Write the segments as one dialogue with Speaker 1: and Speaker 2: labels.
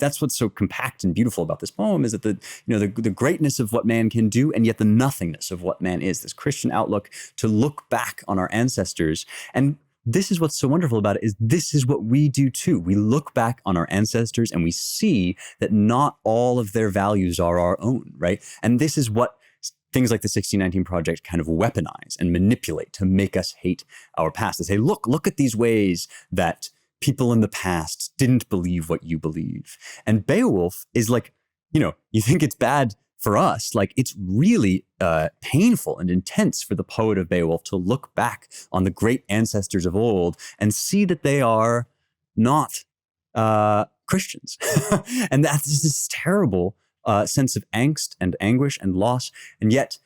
Speaker 1: that's what's so compact and beautiful about this poem, is that the greatness of what man can do, and yet the nothingness of what man is. This Christian outlook to look back on our ancestors. And this is what's so wonderful about it, is this is what we do too. We look back on our ancestors and we see that not all of their values are our own, right? And this is what things like the 1619 Project kind of weaponize and manipulate to make us hate our past. They say, look at these ways that people in the past didn't believe what you believe. And Beowulf is like, you think it's bad for us, like it's really painful and intense for the poet of Beowulf to look back on the great ancestors of old and see that they are not Christians. And that's this terrible sense of angst and anguish and loss. And yet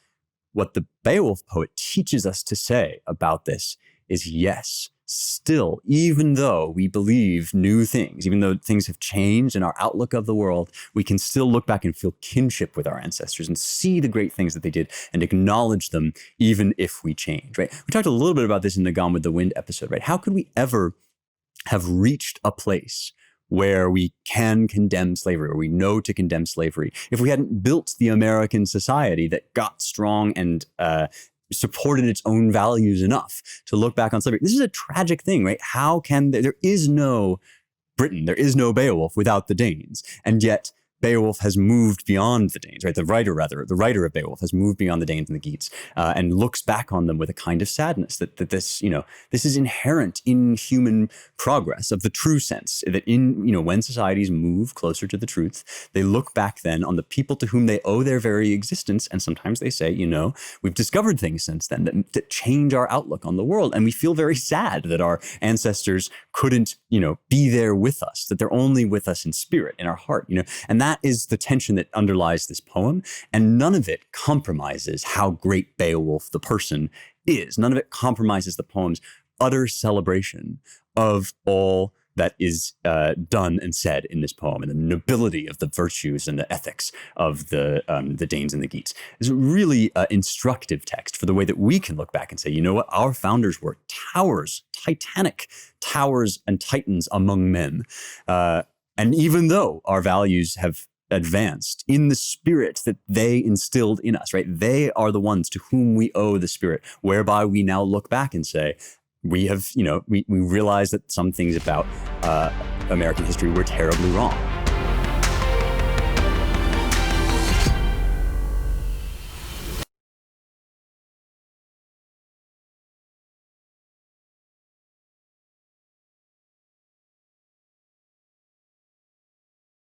Speaker 1: what the Beowulf poet teaches us to say about this is, yes, still, even though we believe new things, even though things have changed in our outlook of the world, we can still look back and feel kinship with our ancestors and see the great things that they did and acknowledge them, even if we change, right? We talked a little bit about this in the Gone with the Wind episode, right? How could we ever have reached a place where we can condemn slavery, or we know to condemn slavery, if we hadn't built the American society that got strong and supported its own values enough to look back on slavery? This is a tragic thing, right? How can there is no Britain, there is no Beowulf without the Danes, and yet Beowulf has moved beyond the Danes, right? The writer of Beowulf has moved beyond the Danes and the Geats, and looks back on them with a kind of sadness that this, this is inherent in human progress of the true sense, that when societies move closer to the truth, they look back then on the people to whom they owe their very existence. And sometimes they say, we've discovered things since then that change our outlook on the world. And we feel very sad that our ancestors couldn't, be there with us, that they're only with us in spirit, in our heart, and that is the tension that underlies this poem. And none of it compromises how great Beowulf, the person, is. None of it compromises the poem's utter celebration of all that is done and said in this poem, and the nobility of the virtues and the ethics of the Danes and the Geats. It's a really instructive text for the way that we can look back and say, what, our founders were towers, titanic towers and titans among men. And even though our values have advanced in the spirit that they instilled in us, right? They are the ones to whom we owe the spirit, whereby we now look back and say, we have, we realize that some things about American history were terribly wrong.